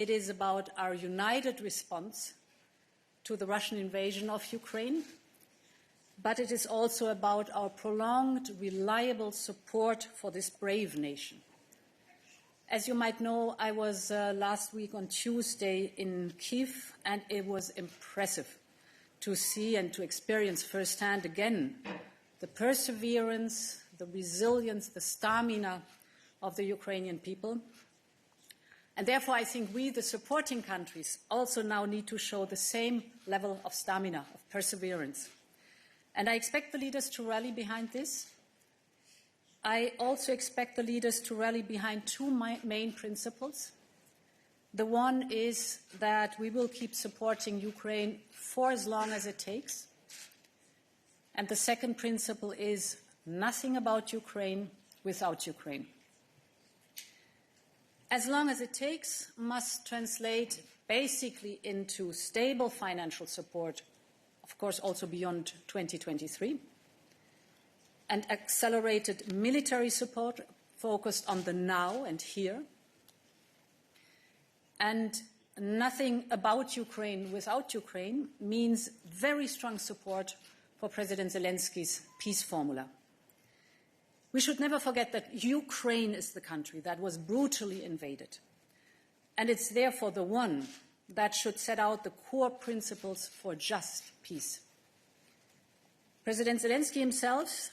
It is about our united response to the Russian invasion of Ukraine, but it is also about our prolonged, reliable support for this brave nation. As you might know, I was last week on Tuesday in Kyiv, and it was impressive to see and to experience firsthand again the perseverance, the resilience, the stamina of the Ukrainian people. And therefore, I think we, the supporting countries, also now need to show the same level of stamina, of perseverance. And I expect the leaders to rally behind this. I also expect the leaders to rally behind two main principles. The one is that we will keep supporting Ukraine for as long as it takes. And the second principle is nothing about Ukraine without Ukraine. As long as it takes must translate basically into stable financial support, of course also beyond 2023, and accelerated military support focused on the now and here, and nothing about Ukraine without Ukraine means very strong support for President Zelensky's peace formula. We should never forget that Ukraine is the country that was brutally invaded, and it's therefore the one that should set out the core principles for just peace. President Zelensky himself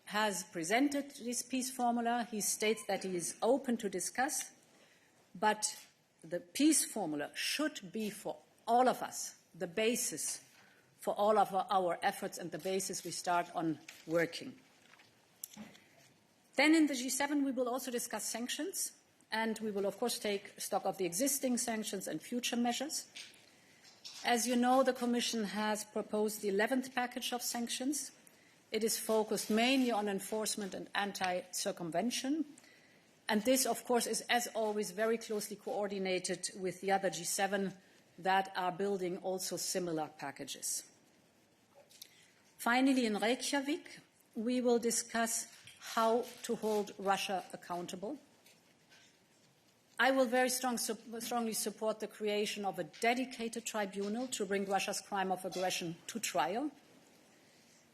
has presented this peace formula. He states that he is open to discuss, but the peace formula should be for all of us the basis for all of our efforts and the basis we start on working. Then in the G7 we will also discuss sanctions, and we will of course take stock of the existing sanctions and future measures. As you know, the Commission has proposed the 11th package of sanctions. It is focused mainly on enforcement and anti-circumvention. And this, of course, is, as always, very closely coordinated with the other G7 that are building also similar packages. Finally, in Reykjavik, we will discuss how to hold Russia accountable. I will very strongly support the creation of a dedicated tribunal to bring Russia's crime of aggression to trial.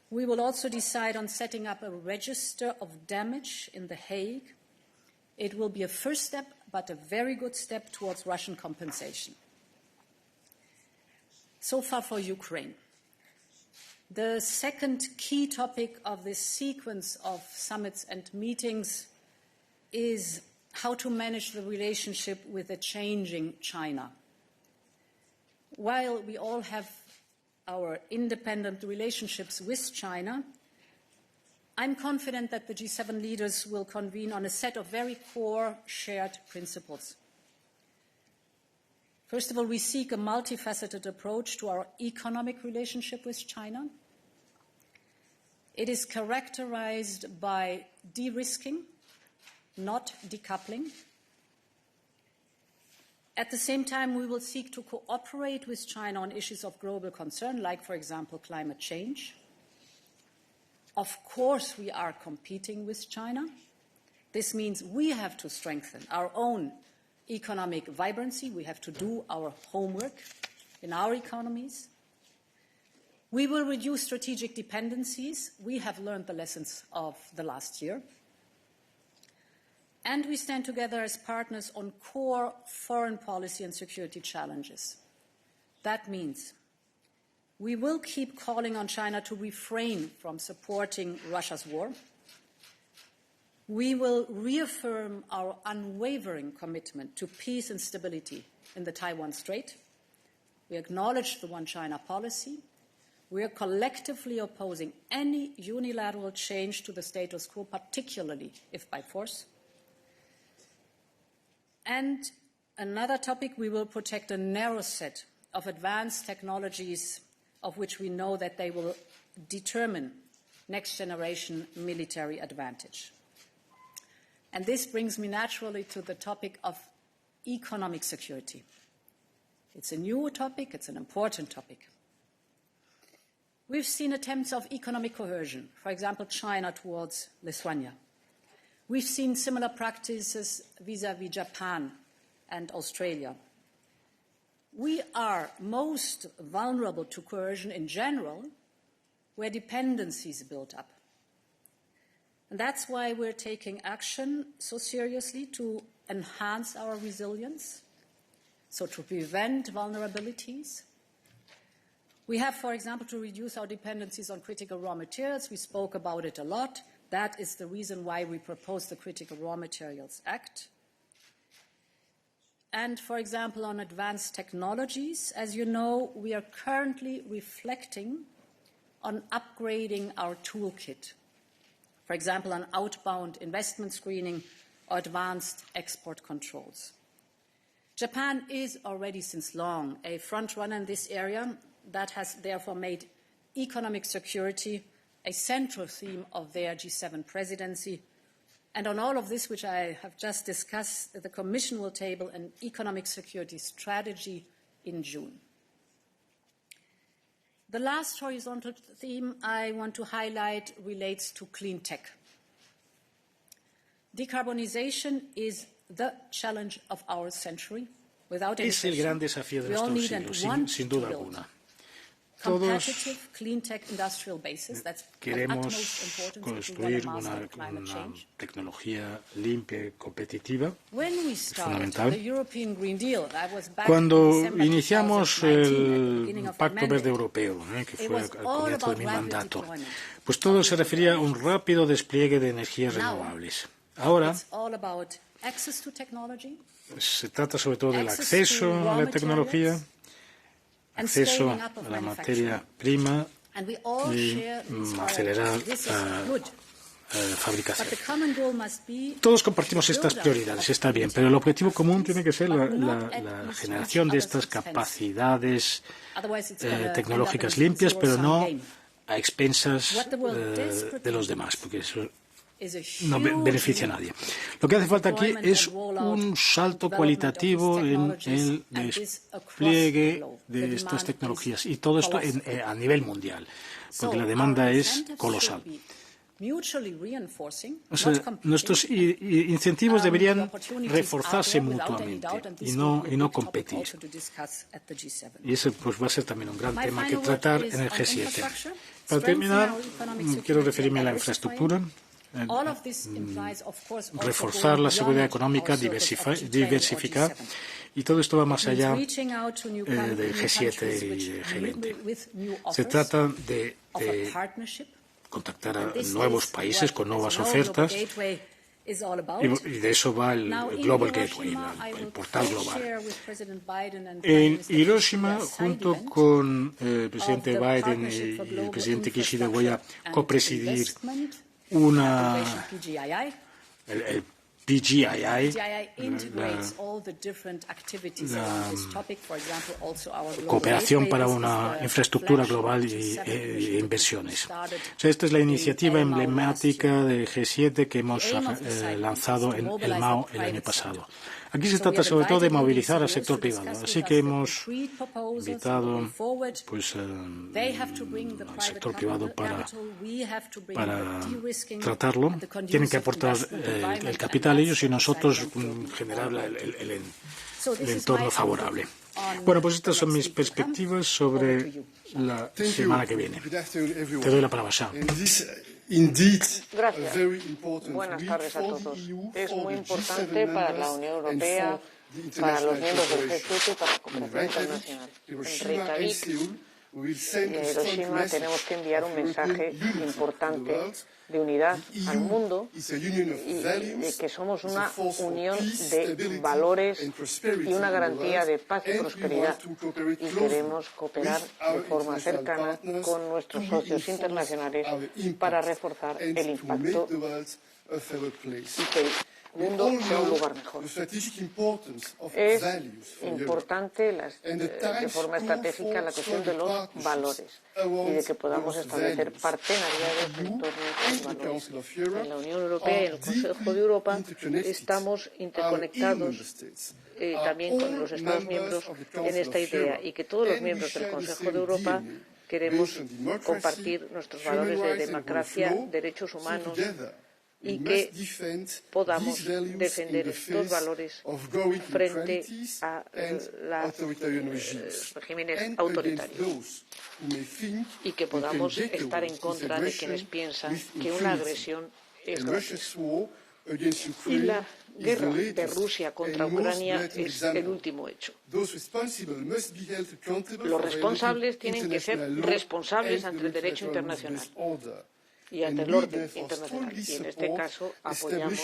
We will also decide on setting up a register of damage in The Hague. It will be a first step, but a very good step towards Russian compensation. So far for Ukraine. The second key topic of this sequence of summits and meetings is how to manage the relationship with a changing China. While we all have our independent relationships with China, I'm confident that the G7 leaders will convene on a set of very core shared principles. First of all, we seek a multifaceted approach to our economic relationship with China. It is characterized by de-risking, not decoupling. At the same time, we will seek to cooperate with China on issues of global concern, like, for example, climate change. Of course, we are competing with China. This means we have to strengthen our own economic vibrancy. We have to do our homework in our economies. We will reduce strategic dependencies. We have learned the lessons of the last year. And we stand together as partners on core foreign policy and security challenges. That means we will keep calling on China to refrain from supporting Russia's war. We will reaffirm our unwavering commitment to peace and stability in the Taiwan Strait. We acknowledge the One China policy. We are collectively opposing any unilateral change to the status quo, particularly if by force. And another topic, we will protect a narrow set of advanced technologies of which we know that they will determine next generation military advantage. And this brings me naturally to the topic of economic security. It's a new topic, it's an important topic. We've seen attempts of economic coercion, for example, China towards Lithuania. We've seen similar practices vis-à-vis Japan and Australia. We are most vulnerable to coercion in general, where dependencies build up. And that's why we're taking action so seriously to enhance our resilience, so to prevent vulnerabilities. We have, for example, to reduce our dependencies on critical raw materials. We spoke about it a lot. That is the reason why we proposed the Critical Raw Materials Act. And, for example, on advanced technologies, as you know, we are currently reflecting on upgrading our toolkit. For example, on outbound investment screening or advanced export controls. Japan is already since long a front-runner in this area. That has therefore made economic security a central theme of their G7 presidency. And on all of this, which I have just discussed, the Commission will table an economic security strategy in June. The last horizontal theme I want to highlight relates to clean tech. Decarbonization is the challenge of our century. Without any Es el gran desafío de nuestro siglo, sin duda alguna. Todos queremos construir una tecnología limpia y competitiva. Es fundamental. Cuando iniciamos el Pacto Verde Europeo, que fue al comienzo de mi mandato, pues todo se refería a un rápido despliegue de energías renovables. Ahora se trata sobre todo del acceso a la tecnología, acceso a la materia prima y acelerar la fabricación. Todos compartimos estas prioridades, está bien, pero el objetivo común tiene que ser la generación de estas capacidades tecnológicas limpias, pero no a expensas de los demás, porque eso no beneficia a nadie. Lo que hace falta aquí es un salto cualitativo en el despliegue de estas tecnologías y todo esto a nivel mundial, porque la demanda es colosal. O sea, nuestros incentivos deberían reforzarse mutuamente y no competir. Y ese pues, va a ser también un gran tema que tratar en el G7. Para terminar, quiero referirme a la infraestructura. Reforzar la seguridad económica, diversificar, y todo esto va más allá del G7 y del G20. Se trata de contactar a nuevos países con nuevas ofertas, y de eso va el Global Gateway, el portal global. En Hiroshima, junto con el presidente Biden y el presidente Kishida, voy a copresidir el PGII, la cooperación para una infraestructura global e inversiones. O sea, esta es la iniciativa emblemática del G7 que hemos lanzado en el MAO el año pasado. Aquí se trata sobre todo de movilizar al sector privado, así que hemos invitado pues, al sector privado para tratarlo. Tienen que aportar el capital ellos y nosotros generar el entorno favorable. Bueno, pues estas son mis perspectivas sobre la semana que viene. Te doy la palabra, Sha. Gracias. Buenas tardes a todos. Es muy importante para la Unión Europea, para los miembros del G7 y para la cooperación internacional. En Reykjavik y en Hiroshima tenemos que enviar un mensaje importante de unidad al mundo y de que somos una unión de valores y una garantía de paz y prosperidad, y queremos cooperar de forma cercana con nuestros socios internacionales para reforzar el impacto y que el mundo sea un lugar mejor. Es importante de forma estratégica la cuestión de los valores y de que podamos establecer partenariados en torno a los valores. En la Unión Europea y en el Consejo de Europa estamos interconectados también con los Estados miembros en esta idea, y que todos los miembros del Consejo de Europa queremos compartir nuestros valores de democracia, derechos humanos y que podamos defender estos valores frente a los regímenes autoritarios y que podamos estar en contra de quienes piensan que una agresión es gratis. Y la guerra de Rusia contra Ucrania es el último hecho. Los responsables tienen que ser responsables ante el derecho internacional y ante el orden internacional. Y en este caso apoyamos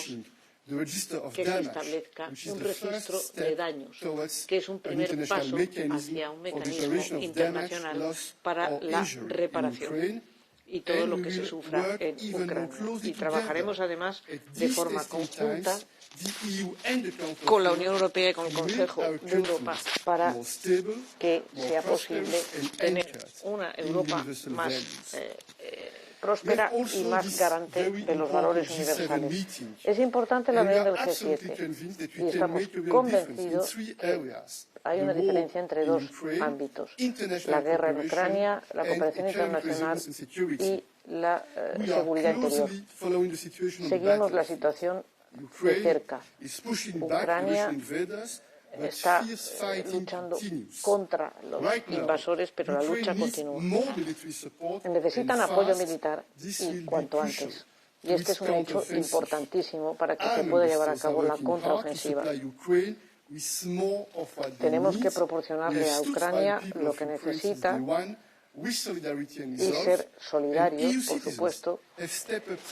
que se establezca un registro de daños, que es un primer paso hacia un mecanismo internacional para la reparación y todo lo que se sufra en Ucrania. Y trabajaremos además de forma conjunta con la Unión Europea y con el Consejo de Europa para que sea posible tener una Europa más próspera y más garante de los valores universales. Es importante la reunión del G7 y estamos convencidos que hay una diferencia entre dos ámbitos: la guerra en Ucrania, la cooperación internacional y la seguridad interior. Seguimos la situación de cerca. Ucrania está luchando contra los invasores, pero la lucha continúa. Necesitan apoyo militar y cuanto antes. Y este es un hecho importantísimo para que se pueda llevar a cabo la contraofensiva. Tenemos que proporcionarle a Ucrania lo que necesita y ser solidarios, por supuesto,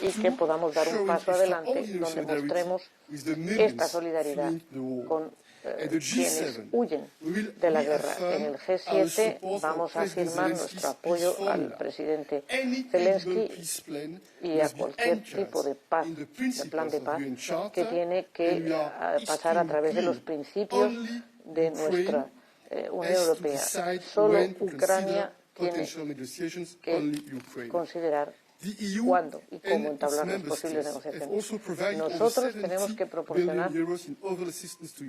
y que podamos dar un paso adelante donde mostremos esta solidaridad con quienes huyen de la guerra. En el G7 vamos a firmar nuestro apoyo al presidente Zelensky y a cualquier tipo de paz, de plan de paz, que tiene que pasar a través de los principios de nuestra Unión Europea. Solo Ucrania tiene que considerar cuándo y cómo entablar las posibles negociaciones. Nosotros tenemos que proporcionar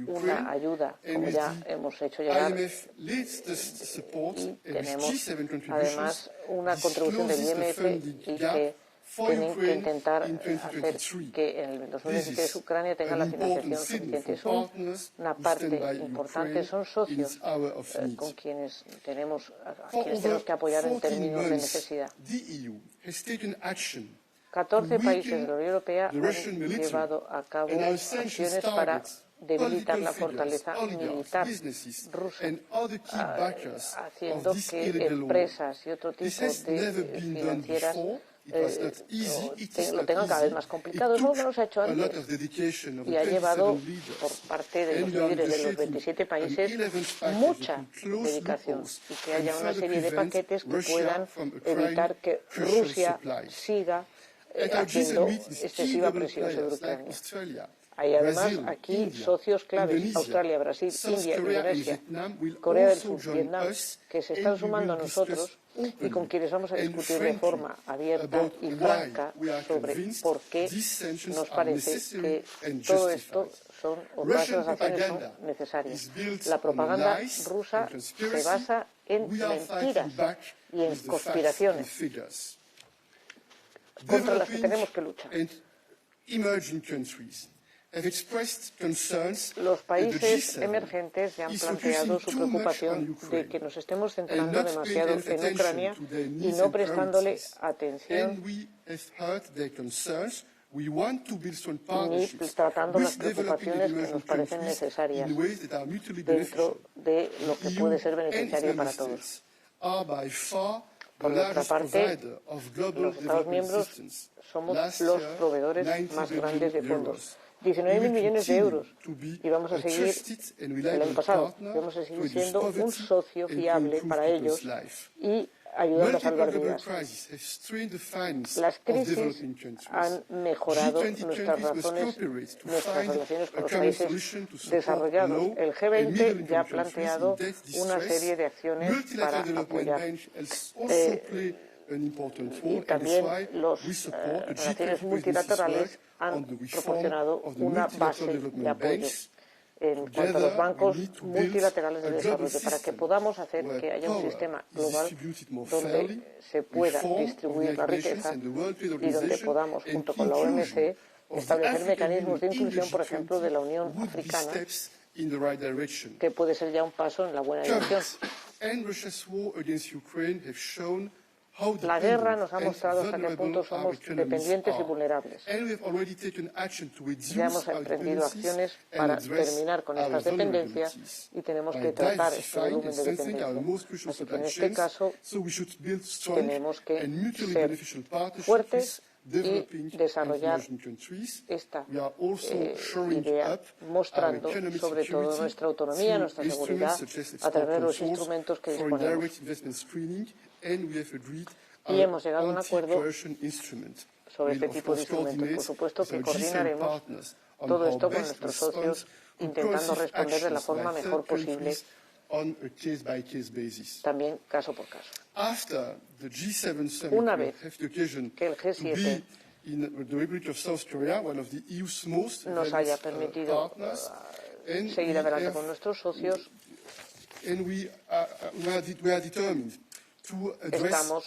una ayuda, como ya hemos hecho llegar, y tenemos además una contribución del IMF y que tienen que intentar hacer que en el 2023 Ucrania tenga la financiación suficiente. Son una parte importante, son socios con quienes tenemos que apoyar en términos de necesidad. 14 países de la Unión Europea han llevado a cabo acciones para debilitar la fortaleza militar rusa, haciendo que empresas y otro tipo de financieras lo tengan cada vez más complicado. Es algo que no se ha hecho antes y ha llevado por parte de los líderes de los 27 países mucha dedicación y que haya una serie de paquetes que puedan evitar que Rusia siga haciendo excesiva presión sobre Ucrania. Hay además aquí socios claves: Australia, Brasil, India, Indonesia, Corea del Sur, Vietnam, que se están sumando a nosotros y con quienes vamos a discutir de forma abierta y franca sobre por qué nos parece que todo esto o todas esas acciones son necesarias. La propaganda rusa se basa en mentiras y en conspiraciones contra las que tenemos que luchar. Los países emergentes ya han planteado su preocupación de que nos estemos centrando demasiado en Ucrania y no prestándole atención ni tratando las preocupaciones que nos parecen necesarias dentro de lo que puede ser beneficiario para todos. Por nuestra parte, los Estados miembros somos los proveedores más grandes de fondos. 19.000 millones de euros y vamos a seguir, el año pasado, vamos a seguir siendo un socio fiable para ellos y ayudando a salvar vidas. Las crisis han mejorado nuestras relaciones con los países desarrollados. El G20 ya ha planteado una serie de acciones para apoyar. Y también las relaciones multilaterales han proporcionado una base de apoyo. en cuanto a los bancos multilaterales de desarrollo, para que podamos hacer que haya un sistema global donde se pueda distribuir la riqueza y donde podamos, junto con la OMC, establecer mecanismos de inclusión, por ejemplo, de la Unión Africana, que puede ser ya un paso en la buena dirección. La guerra nos ha mostrado hasta qué punto somos dependientes y vulnerables. Ya hemos emprendido acciones para terminar con estas dependencias y tenemos que tratar este volumen de dependencia. Así que en este caso tenemos que ser fuertes y desarrollar esta idea, mostrando sobre todo nuestra autonomía, nuestra seguridad, a través de los instrumentos que disponemos. Y hemos llegado a un acuerdo sobre este tipo de instrumentos. Por supuesto que coordinaremos todo esto con nuestros socios, intentando responder de la forma mejor posible, también caso por caso. Una vez que el G7 nos haya permitido seguir adelante con nuestros socios, estamos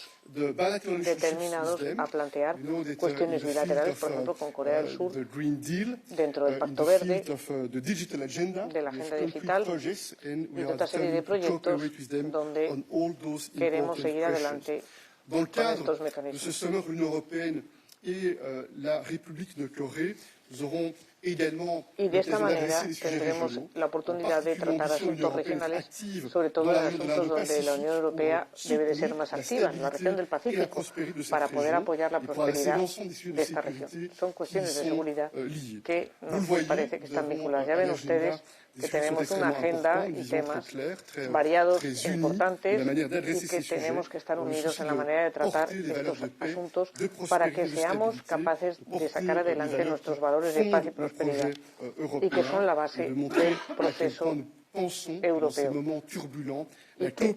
determinados a plantear cuestiones bilaterales, por ejemplo, con Corea del Sur, dentro del Pacto Verde, de la Agenda Digital y de otra serie de proyectos donde queremos seguir adelante con estos mecanismos. Y de esta manera tendremos la oportunidad de tratar asuntos regionales, sobre todo en asuntos donde la Unión Europea debe de ser más activa, en la región del Pacífico, para poder apoyar la prosperidad de esta región. Son cuestiones de seguridad que nos parece que están vinculadas. Ya ven ustedes que tenemos una agenda y temas variados, importantes, y que tenemos que estar unidos en la manera de tratar estos asuntos para que seamos capaces de sacar adelante nuestros valores de paz y prosperidad, y que son la base del proceso europeo, y que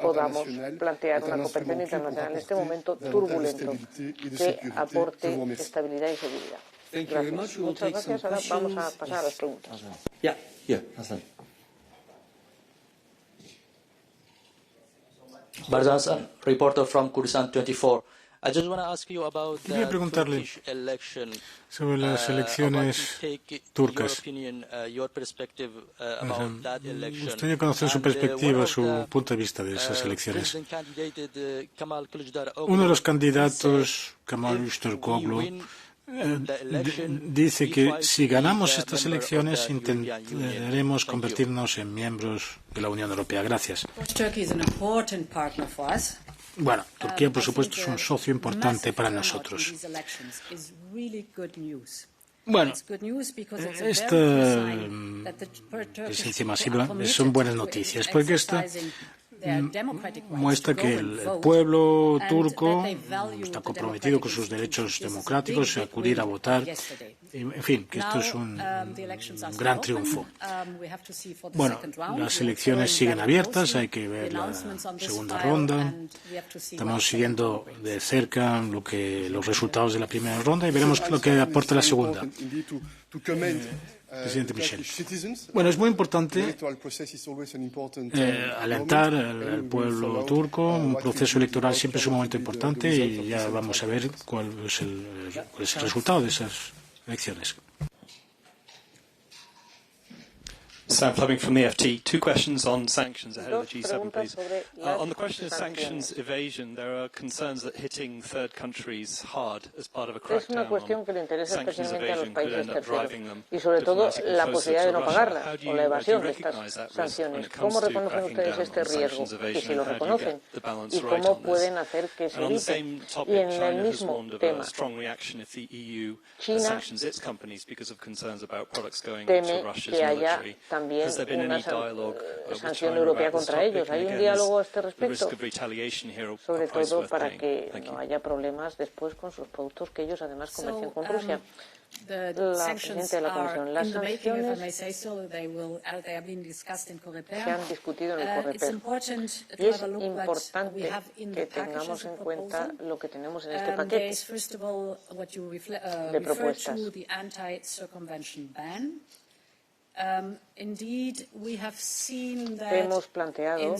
podamos plantear una cooperación internacional en este momento turbulento que aporte estabilidad y seguridad. Gracias. Muchas gracias. Ahora vamos a pasar a las preguntas. Barzan, reporter from Kurdistan 24. I just want to ask you about Quería preguntarle sobre las elecciones turcas. Me gustaría conocer su perspectiva, su punto de vista de esas elecciones. Uno de los candidatos, Kemal Kılıçdaroğlu, dice que si ganamos estas elecciones intentaremos convertirnos en miembros de la Unión Europea. Gracias. Bueno, Turquía, por supuesto, es un socio importante para nosotros. Bueno, esta presencia masiva son buenas noticias, porque esta muestra que el pueblo turco está comprometido con sus derechos democráticos, a acudir a votar. En fin, que esto es un gran triunfo. Bueno, las elecciones siguen abiertas, hay que ver la segunda ronda. Estamos siguiendo de cerca los resultados de la primera ronda y veremos lo que aporta la segunda. Presidente Michel. Bueno, es muy importante alentar al pueblo turco. Un proceso electoral siempre es un momento importante y ya vamos a ver cuál es el resultado de esas elecciones. Sam Fleming from the FT. Two questions on sanctions ahead of the G7, please. On the question of sanctions evasion, there are concerns that hitting third countries hard as part of a crackdown on sanctions evasion could end up driving them y sobre todo diplomatically la closer posibilidad de to no Russia. pagarlas How do o la you evasión de recognise estas that risk when sanciones. it ¿Cómo comes to reconocen cracking ustedes down este on riesgo? sanctions Y si evasion, lo and how do you reconocen, get the balance ¿y right cómo on this? pueden hacer que se And on the evite? same Y topic, en el China has mismo warned of tema, a strong reaction if the EU China sanctions its companies because of concerns about products going to teme Russia's que haya military. también Has there been una any dialogue with sanción China europea about this contra ellos. topic? ¿Hay And un again, diálogo a este is the risk respecto? of retaliation here a Sobre price todo worth para paying? que Thank you. no haya problemas después con sus productos que ellos además comercian con Rusia. The La sanctions presidenta de la are Comisión, las in the making, if I may sanciones say so. They are being discussed in se Coreper. han discutido en el It's Coreper. important Y to es have a look what we importante have in que the package tengamos as a en cuenta proposal. lo que tenemos en este There paquete is, first of all, what you de refer propuestas. to, the anti-circumvention ban. Hemos planteado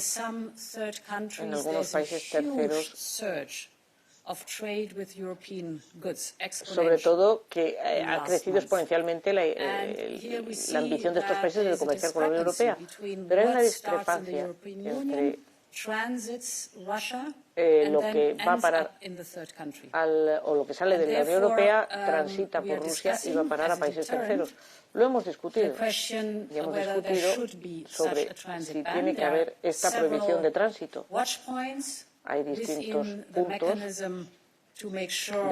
en algunos países terceros, sobre todo, que ha crecido exponenciamente la ambición de estos países de comerciar con la Unión Europea. Pero hay una discrepancia entre lo que va a parar o lo que sale de la Unión Europea, transita por Rusia y va a parar a países terceros. Lo hemos discutido y hemos discutido sobre si tiene que haber esta prohibición de tránsito. Hay distintos puntos de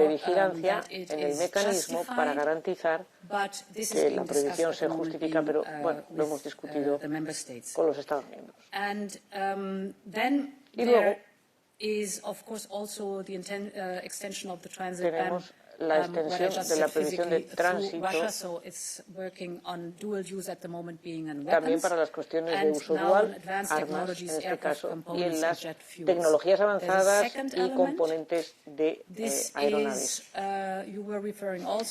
vigilancia en el mecanismo para garantizar que la prohibición se justifica, pero bueno, lo hemos discutido con los Estados miembros. Y luego tenemos la extensión de la prohibición de tránsito también para las cuestiones de uso dual, armas en este caso, y en las tecnologías avanzadas y componentes de aeronaves.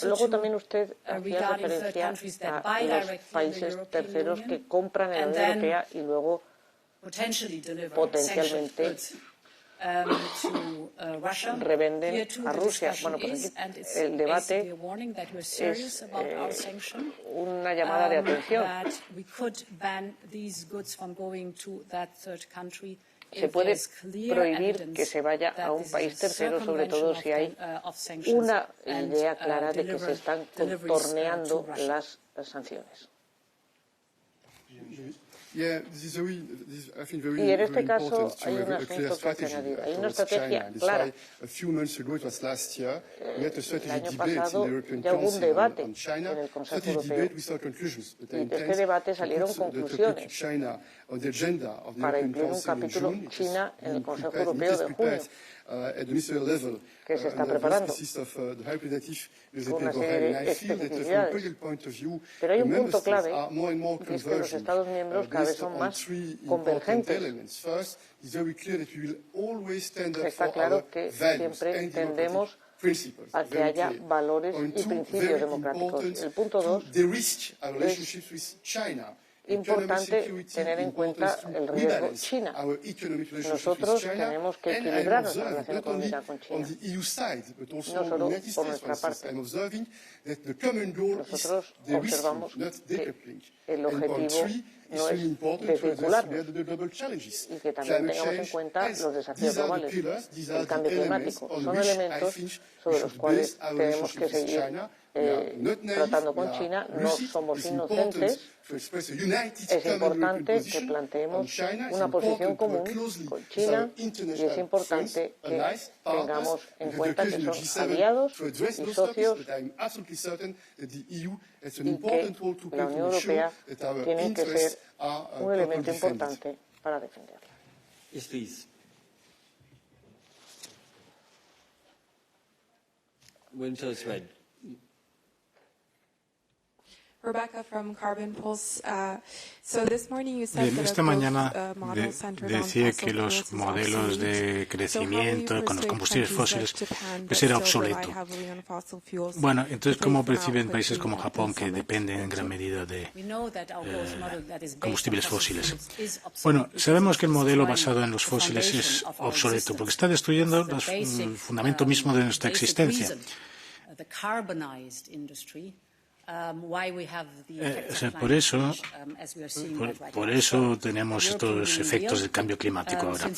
Luego también usted hacía referencia a los países terceros que compran en la Unión Europea y luego potencialmente revenden a Rusia. Bueno, pues aquí el debate es una llamada de atención. Se puede prohibir que se vaya a un país tercero, sobre todo si hay una idea clara de que se están contorneando las sanciones. Y en este caso hay un asunto que hay que añadir. Hay una estrategia clara. El año pasado ya hubo un debate en el Consejo Europeo y de este debate salieron conclusiones para incluir un capítulo China en el Consejo Europeo de junio, que se está preparando con una serie de especificidades. Pero hay un punto clave, que es que los Estados miembros cada vez son más convergentes. Está claro que siempre tendemos a que haya valores y principios democráticos. El punto 2 es importante tener en cuenta el riesgo China. Nosotros tenemos que equilibrar nuestra relación económica con China, no solo por nuestra parte. Nosotros observamos que el objetivo no es desvincularnos y que también tengamos en cuenta los desafíos globales. El cambio climático son elementos sobre los cuales tenemos que seguir tratando con China. No somos inocentes. Es importante que planteemos una posición común con China y es importante que tengamos en cuenta que son aliados y socios y que la Unión Europea tiene que ser un elemento importante para defenderla. Rebecca from Carbon Pulse. So this morning you said Bien, esta mañana decía que los modelos de crecimiento con los combustibles fósiles pues era obsoleto. Bueno, entonces, ¿cómo perciben países como Japón, que dependen en gran medida de combustibles fósiles? Bueno, sabemos que el modelo basado en los fósiles es obsoleto porque está destruyendo el fundamento mismo de nuestra existencia. Por eso tenemos estos efectos del cambio climático ahora.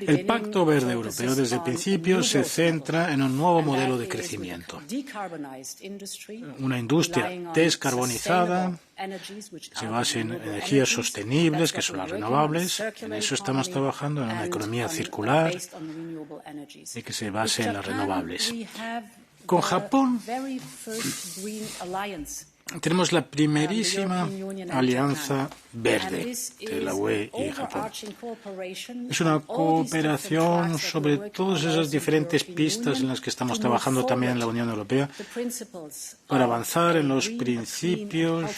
El Pacto Verde Europeo desde el principio se centra en un nuevo modelo de crecimiento. Una industria descarbonizada que se base en energías sostenibles, que son las renovables. En eso estamos trabajando, en una economía circular y que se base en las renovables. Con Japón tenemos la primerísima alianza verde de la UE y Japón. Es una cooperación sobre todas esas diferentes pistas en las que estamos trabajando también en la Unión Europea para avanzar en los principios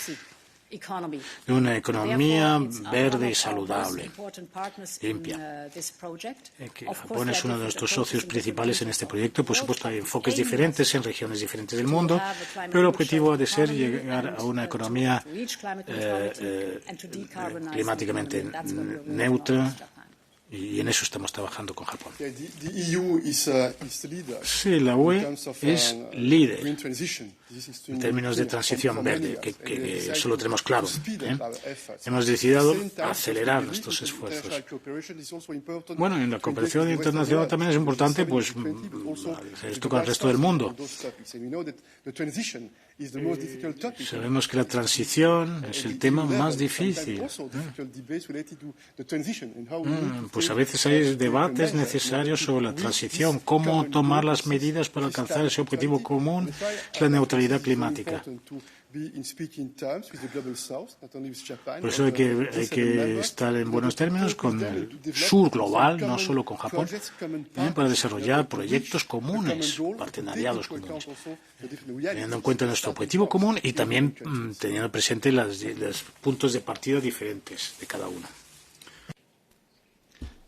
de una economía verde y saludable, limpia. Que Japón es uno de nuestros socios principales en este proyecto. Por supuesto, hay enfoques diferentes en regiones diferentes del mundo, pero el objetivo ha de ser llegar a una economía climáticamente neutra. Y en eso estamos trabajando con Japón. Sí, la UE es líder en términos de transición verde, que eso lo tenemos claro. Hemos decidido acelerar nuestros esfuerzos. Bueno, en la cooperación internacional también es importante pues hacer esto con el resto del mundo. Sabemos que la transición es el tema más difícil. Pues a veces hay debates necesarios sobre la transición, cómo tomar las medidas para alcanzar ese objetivo común, la neutralidad climática. Por eso hay que estar en buenos términos con el sur global, no solo con Japón, para desarrollar proyectos comunes, partenariados comunes, teniendo en cuenta nuestro objetivo común y también teniendo presente los puntos de partida diferentes de cada uno.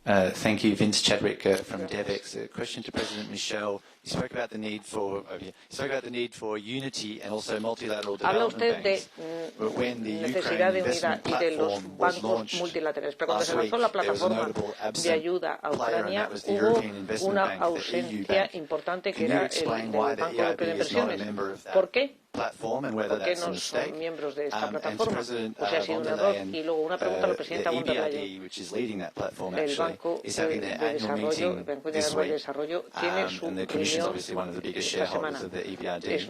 Thank you, Vince Chadwick from DevEx. A question to President Michel. You spoke about the need for unity and also multilateral development banks. But when the Ukraine investment platform was launched last week, there was a notable absent player, and that was the European Investment Bank, the EU Bank. Can you explain why the EIB is not a member of that platform and whether that's a mistake? And to President von der Leyen, the EBRD, which is leading that platform actually, is having their annual meeting this week. And the Commission is obviously one of the biggest shareholders of the EBRD.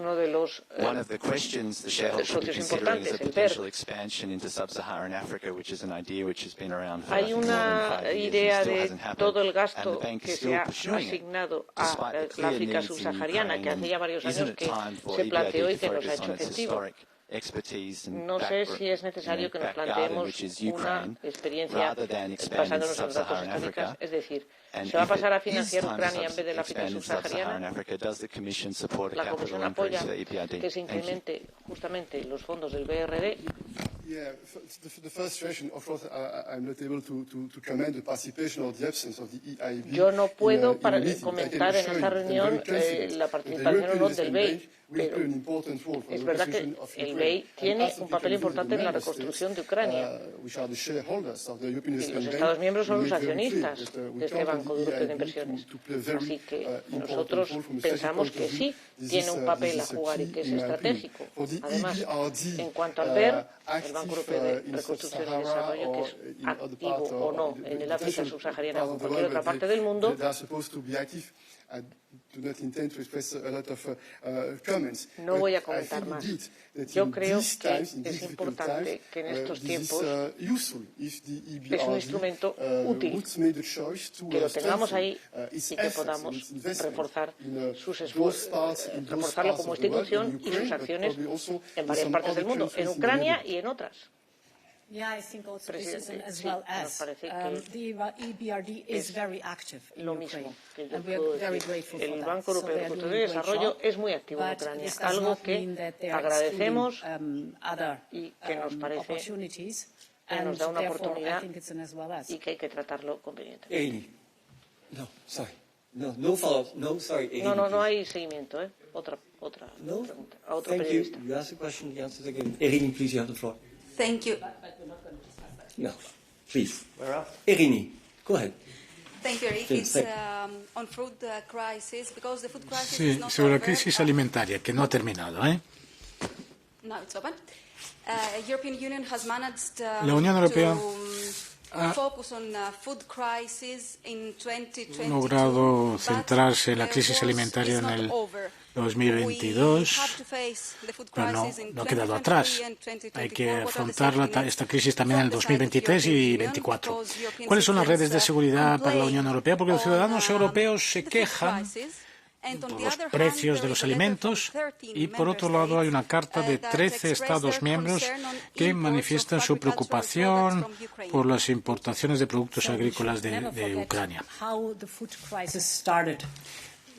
One of the questions the shareholders should be considering is a potential expansion into sub-Saharan Africa, which is an idea which has been around for more than 5 years and still hasn't happened. And the bank is still pursuing it, despite the clear needs in Ukraine. Isn't it time for EBRD to focus on its historic expertise and backgarden, which is Ukraine, rather than expanding to sub-Saharan Africa? And if it is time to expand into sub-Saharan Africa, does the Commission support a capital increase for EBRD? Thank you. Yeah, the first question, of course, I'm not able to comment the participation or the absence of the EIB. Yo no puedo comentar en esta reunión la participación o no del BEI, pero es verdad que el BEI tiene un papel importante en la reconstrucción de Ucrania. Y los Estados miembros son los accionistas de este Banco Europeo de Inversiones. Así que nosotros pensamos que sí tiene un papel a jugar y que es estratégico. Además, en cuanto al BER, el Banco Europeo de Reconstrucción y Desarrollo, que es activo o no en el África subsahariana o en cualquier otra parte del mundo, no voy a comentar más. Yo creo que es importante que en estos tiempos es un instrumento útil, que lo tengamos ahí y que podamos reforzar sus esfuerzos, reforzarlo como institución y sus acciones en varias partes del mundo, en Ucrania y en otras. Yeah, I think also as well as the EBRD is very active in Ukraine, and we are very grateful for that. El Banco Europeo de Reconstrucción y Desarrollo es muy activo en Ucrania, algo que agradecemos y que nos parece que nos da una oportunidad y que hay que tratarlo convenientemente. No hay seguimiento, Otra pregunta. A otro periodista. Thank you. No, please. Irini, go ahead. Thank you, Eric. It's on food crisis because the food crisis is not sobre la crisis alimentaria que no ha terminado, No, it's open. European Union has managed La Unión Europea ha logrado centrarse en la crisis alimentaria en el 2022, pero no ha quedado atrás. Hay que afrontar esta crisis también en el 2023 y 2024. ¿Cuáles son las redes de seguridad para la Unión Europea? Porque los ciudadanos europeos se quejan por los precios de los alimentos y, por otro lado, hay una carta de 13 Estados miembros que manifiestan su preocupación por las importaciones de productos agrícolas de Ucrania.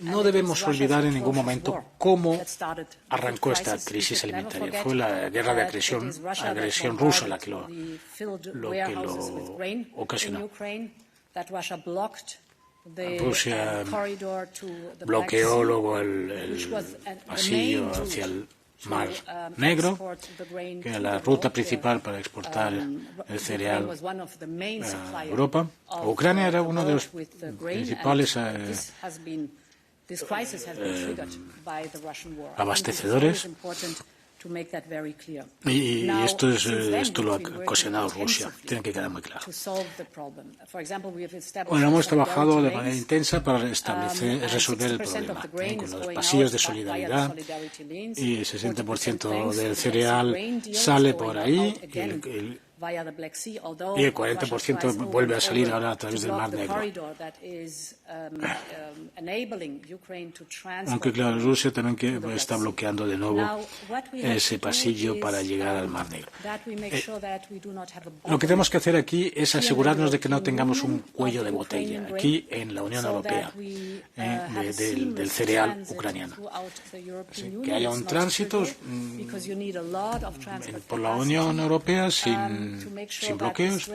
no debemos olvidar en ningún momento cómo arrancó esta crisis alimentaria. Fue la guerra de agresión rusa la que lo ocasionó. Rusia bloqueó luego el pasillo hacia el Mar Negro, que era la ruta principal para exportar el cereal a Europa. Ucrania era uno de los principales abastecedores. Y esto lo ha ocasionado Rusia, tiene que quedar muy claro. Bueno, hemos trabajado de manera intensa para resolver el problema, con los pasillos de solidaridad, y el 60% del cereal sale por ahí, y el 40% vuelve a salir ahora a través del Mar Negro. Aunque claro, Rusia también está bloqueando de nuevo ese pasillo para llegar al Mar Negro. Lo que tenemos que hacer aquí es asegurarnos de que no tengamos un cuello de botella aquí en la Unión Europea del cereal ucraniano. Así que haya un tránsito por la Unión Europea sin bloqueos.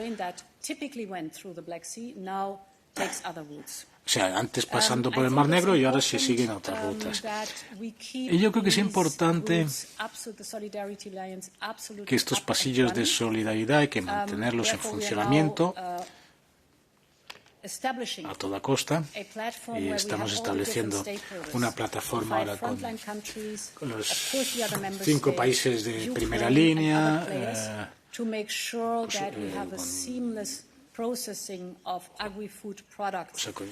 O sea, antes pasando por el Mar Negro y ahora se siguen otras rutas. Y yo creo que es importante que estos pasillos de solidaridad hay que mantenerlos en funcionamiento a toda costa, y estamos estableciendo una plataforma ahora con los 5 países de primera línea,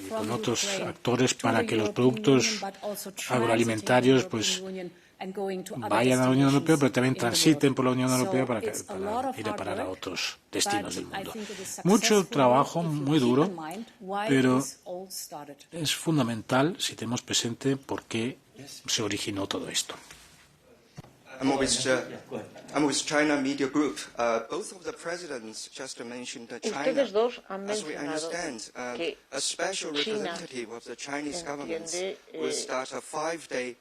con otros actores para que los productos agroalimentarios vayan a la Unión Europea, pero también transiten por la Unión Europea para ir a parar a otros destinos del mundo. Mucho trabajo, muy duro, pero es fundamental si tenemos presente por qué se originó todo esto. I'm with China Media Group. Both of the presidents just mentioned China. Ustedes dos han As we mencionado understand, que a special China representative of the Chinese government will entiende start a 5-day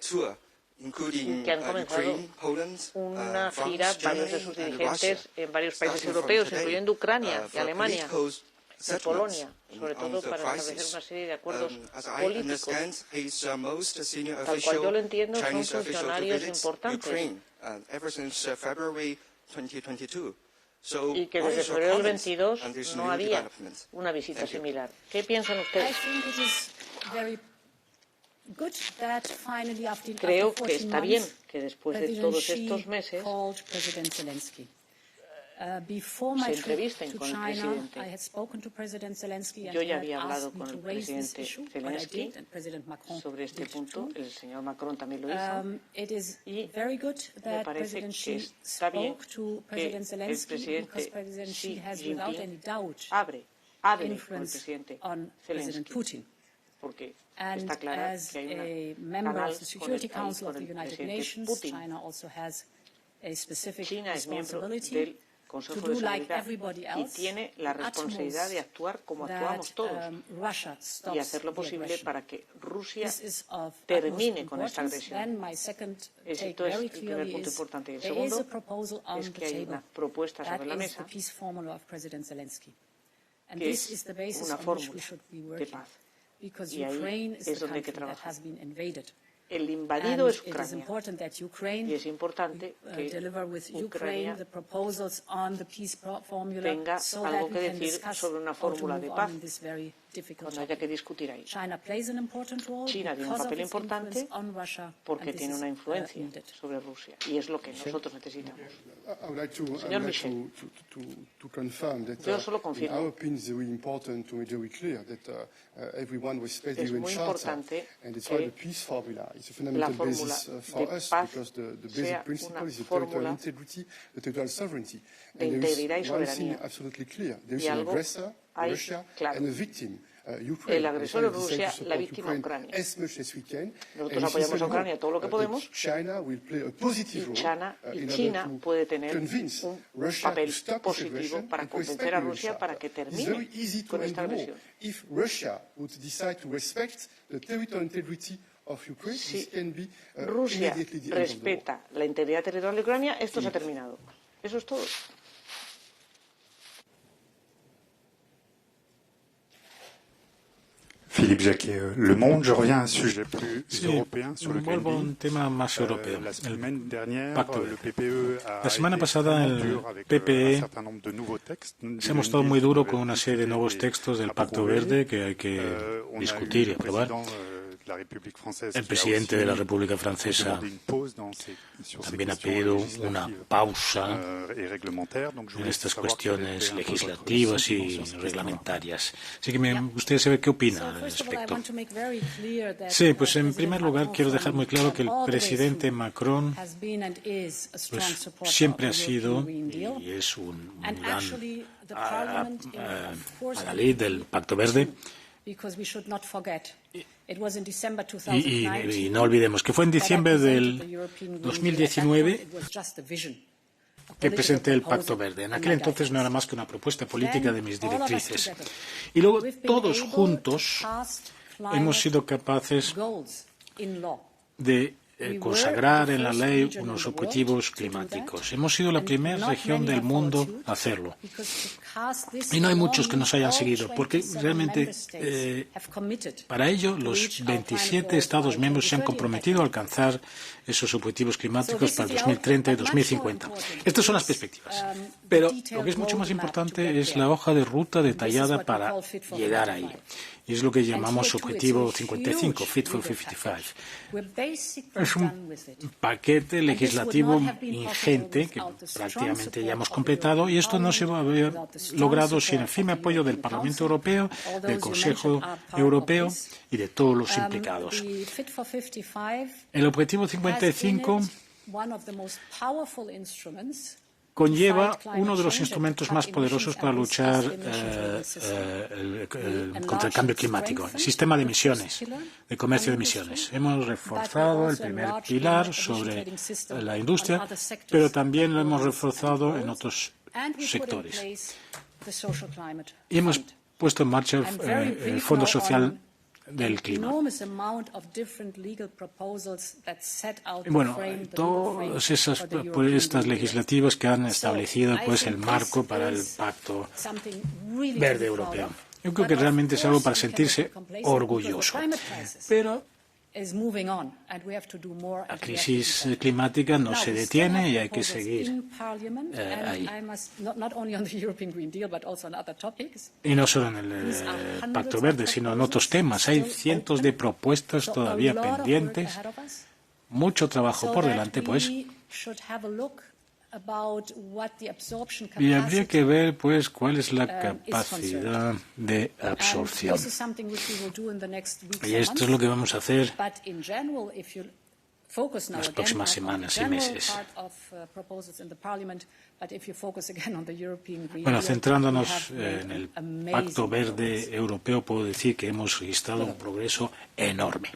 tour, including que han comenzado Ukraine, Poland, una gira, France, varios de Germany, sus and dirigentes Russia, en varios países starting from europeos, today, incluyendo Ucrania y for Alemania political y settlements Polonia, sobre on todo the para establecer crisis. una serie de acuerdos As I políticos. understand, he's most senior Tal cual official, yo lo entiendo, son Chinese official to funcionarios visit importantes. Ukraine ever since February 2022. So, Y que what desde is your febrero del comments 22 on this no new había development? una visita Thank you. similar. ¿Qué piensan ustedes? Creo que está bien que después de todos estos meses se entrevisten con el presidente. Yo ya había hablado con el presidente Zelensky sobre este punto, el señor Macron también lo hizo, y me parece que está bien que el presidente Xi Jinping hable con el presidente Zelensky, porque está claro que hay un canal con el presidente Putin. China es miembro del Consejo de Seguridad y tiene la responsabilidad de actuar como actuamos todos y hacer lo posible para que Rusia termine con esta agresión. Esto es el primer punto importante. El segundo es que hay una propuesta sobre la mesa que es una fórmula de paz. Y ahí es donde hay que trabajar. El invadido es Ucrania y es importante que Ucrania tenga algo que decir sobre una fórmula de paz cuando haya que discutir ahí. China tiene un papel importante porque tiene una influencia sobre Rusia y es lo que nosotros necesitamos. Señor Michel, yo solo confirmo. Es muy importante que la fórmula de paz sea una fórmula de integridad y soberanía. Y algo hay claro. el agresor es Rusia, la víctima Ucrania. Nosotros apoyamos a Ucrania todo lo que podemos y China puede tener un papel positivo para convencer a Rusia para que termine con esta agresión. Si Rusia respeta la integridad territorial de Ucrania, esto se ha terminado. Eso es todo. Philippe Jacquet, Le Monde, je reviens à un sujet plus européen sur le vuelvo a un tema más europeo. La semaine dernière, pacto. le PPE La semana pasada el PPE se ha mostrado muy duro con una serie de nuevos textos del Pacto Verde que hay que discutir y aprobar. El presidente de la República Francesa también ha pedido una pausa en estas cuestiones legislativas y reglamentarias. Así que me gustaría saber qué opina al respecto. Sí, pues en primer lugar quiero dejar muy claro que el presidente Macron pues, siempre ha sido y es un gran adalid del Pacto Verde. Y no olvidemos que fue en diciembre del 2019 que presenté el Pacto Verde. En aquel entonces no era más que una propuesta política de mis directrices. Y luego todos juntos hemos sido capaces de consagrar en la ley unos objetivos climáticos. Hemos sido la primera región del mundo a hacerlo. Y no hay muchos que nos hayan seguido, porque realmente para ello los 27 Estados miembros se han comprometido a alcanzar esos objetivos climáticos para el 2030 y 2050. Estas son las perspectivas. Pero lo que es mucho más importante es la hoja de ruta detallada para llegar ahí. Y es lo que llamamos Objetivo 55, Fit for 55. Es un paquete legislativo ingente que prácticamente ya hemos completado y esto no se va a haber logrado sin el firme apoyo del Parlamento Europeo, del Consejo Europeo y de todos los implicados. El Objetivo 55 conlleva uno de los instrumentos más poderosos para luchar contra el cambio climático, el sistema de emisiones, de comercio de emisiones. Hemos reforzado el primer pilar sobre la industria, pero también lo hemos reforzado en otros sectores. Y hemos puesto en marcha el Fondo Social del clima. Bueno, todas esas propuestas legislativas que han establecido pues el marco para el Pacto Verde Europeo. Yo creo que realmente es algo para sentirse orgulloso. Pero la crisis climática no se detiene y hay que seguir ahí. Y no solo en el Pacto Verde, sino en otros temas. Hay cientos de propuestas todavía pendientes, mucho trabajo por delante, pues. Y habría que ver, pues, cuál es la capacidad de absorción. Y esto es lo que vamos a hacer las próximas semanas y meses. Bueno, centrándonos en el Pacto Verde Europeo, puedo decir que hemos registrado un progreso enorme.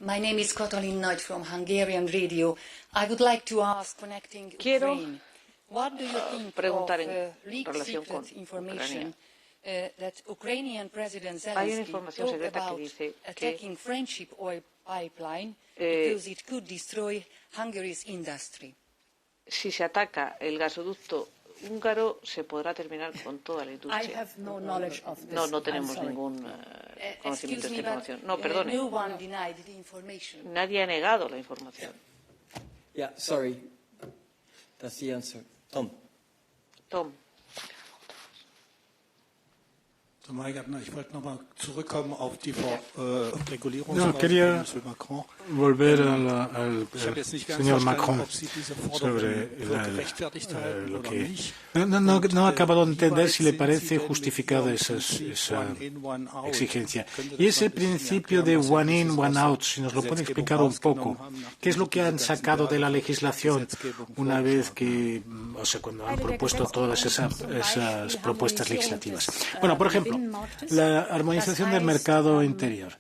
My name is Katalin Nagy from Hungarian Radio. I would like to ask, connecting Ukraine, what do you think preguntar of leaked secret information that Ukrainian President Zelensky talked about attacking Friendship oil pipeline because it could destroy Hungary's industry? Si se ataca el gasoducto húngaro, se podrá terminar con toda la industria. No tenemos ningún conocimiento de esta información. No, perdone. Nadie ha negado la información. Yeah, sorry. That's the answer. Tom. No, quería volver al señor Macron sobre lo que... No he acabado de entender si le parece justificada esa exigencia. Y ese principio de one in, one out, si nos lo puede explicar un poco. ¿Qué es lo que han sacado de la legislación una vez que, o sea, cuando han propuesto todas esas propuestas legislativas? Bueno, por ejemplo, la armonización del mercado interior.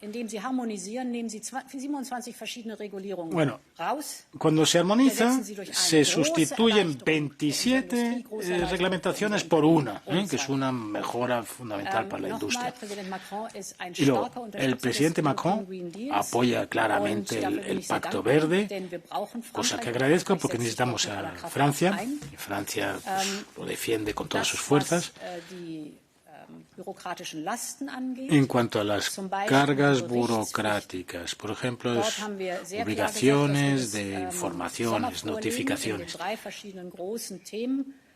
Bueno, cuando se armoniza, se sustituyen 27 reglamentaciones por una, que es una mejora fundamental para la industria. Y luego, el presidente Macron apoya claramente el Pacto Verde, cosa que agradezco porque necesitamos a Francia, y Francia lo defiende con todas sus fuerzas. En cuanto a las cargas burocráticas, por ejemplo, obligaciones de informaciones, notificaciones.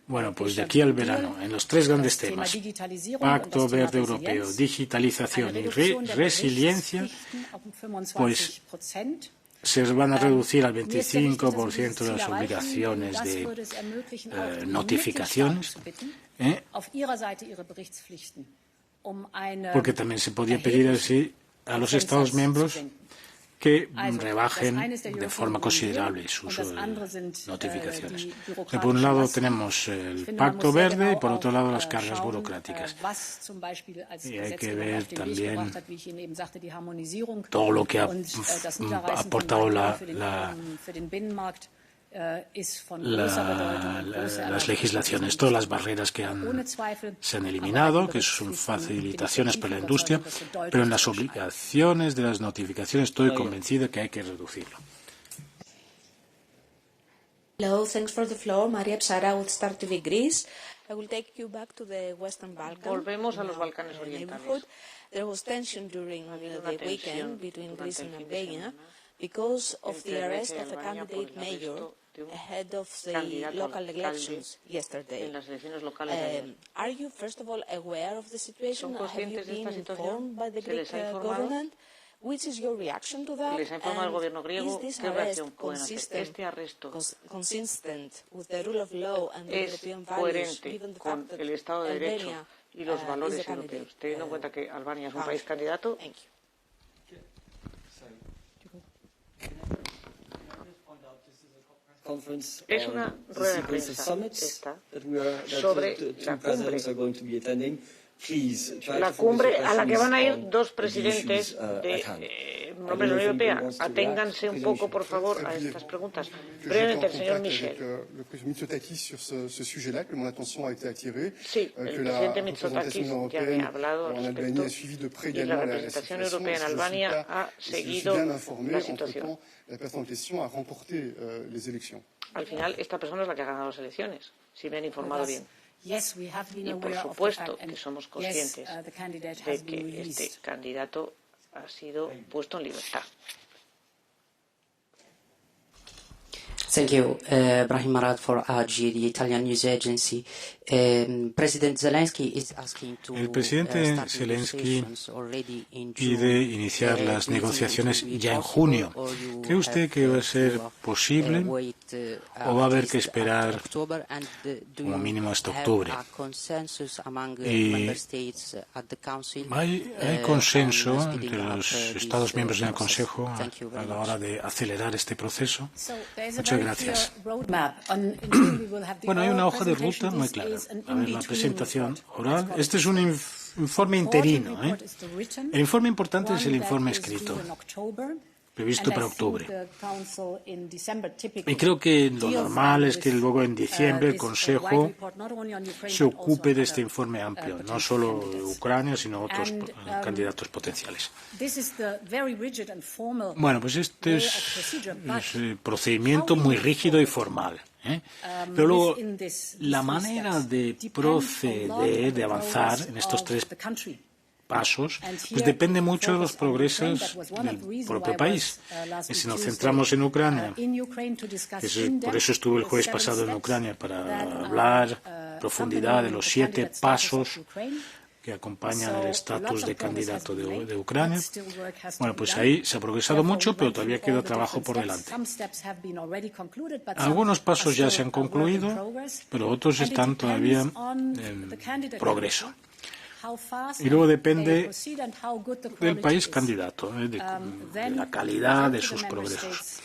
Bueno, pues de aquí al verano, en los tres grandes temas, Pacto Verde Europeo, digitalización y resiliencia, pues se van a reducir al 25% las obligaciones de notificaciones, porque también se podía pedir así a los Estados miembros que rebajen de forma considerable su uso de notificaciones. Por un lado tenemos el Pacto Verde y por otro lado las cargas burocráticas. Y hay que ver también todo lo que ha aportado las legislaciones, todas las barreras que se han eliminado, que son facilitaciones para la industria, pero en las obligaciones de las notificaciones estoy convencido que hay que reducirlo. Hello, thanks for the floor. Maria Psara with RTVE Greece. I will take you back to the Western Balkans. Volvemos a los Balcanes orientales. There was tension during the weekend between Greece and Albania because of the arrest of a candidate mayor ahead of the local elections yesterday. Are you, first of all, aware of the situation? Have you been informed by the Greek government? Which is your reaction to that? And is this arrest consistent with the rule of law and the European values, given the fact that Albania y los valores europeos, teniendo en cuenta que Albania es un país candidato? Es una rueda de prensa esta sobre la cumbre a la que van a ir dos presidentes de la Unión Europea. Aténganse un poco, por favor, a estas preguntas. Brevemente, el señor Michel. Sí, el presidente Mitsotakis ya me ha hablado al respecto y la representación europea en Albania ha seguido la situación. Al final, esta persona es la que ha ganado las elecciones, si me han informado bien. Y por supuesto que somos conscientes de que este candidato ha sido puesto en libertad. Thank you, Brahim Marad for AGI, the Italian news agency. President Zelensky is asking to El presidente Zelensky pide iniciar las negociaciones ya en junio. ¿Cree usted que va a ser posible o va a haber que esperar como mínimo hasta octubre? ¿Hay consenso entre los Estados miembros del Consejo a la hora de acelerar este proceso? Muchas gracias. Bueno, hay una hoja de ruta muy clara. A ver, la presentación oral. Este es un informe interino. El informe importante es el informe escrito, previsto para octubre. Y creo que lo normal es que luego en diciembre el Consejo se ocupe de este informe amplio, no solo de Ucrania, sino otros candidatos potenciales. Bueno, pues este es un procedimiento muy rígido y formal. Pero luego, la manera de proceder, de avanzar en estos tres pasos, pues depende mucho de los progresos del propio país. Y si nos centramos en Ucrania, por eso estuve el jueves pasado en Ucrania, para hablar en profundidad de los 7 pasos que acompañan el estatus de candidato de Ucrania. Bueno, pues ahí se ha progresado mucho, pero todavía queda trabajo por delante. Algunos pasos ya se han concluido, pero otros están todavía en progreso. Y luego depende del país candidato, de la calidad de sus progresos.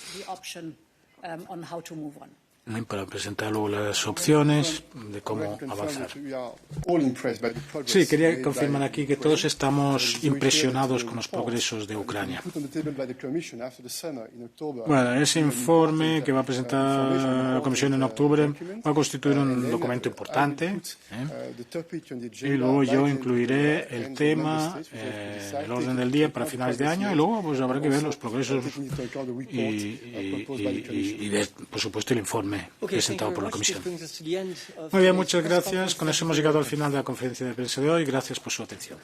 Para presentar luego las opciones de cómo avanzar. Sí, quería confirmar aquí que todos estamos impresionados con los progresos de Ucrania. Bueno, ese informe que va a presentar la Comisión en octubre va a constituir un documento importante, y luego yo incluiré el tema en el orden del día para finales de año, y luego pues habrá que ver los progresos y por supuesto el informe presentado por la Comisión. Muy bien, muchas gracias. Con eso hemos llegado al final de la conferencia de prensa de hoy. Gracias por su atención.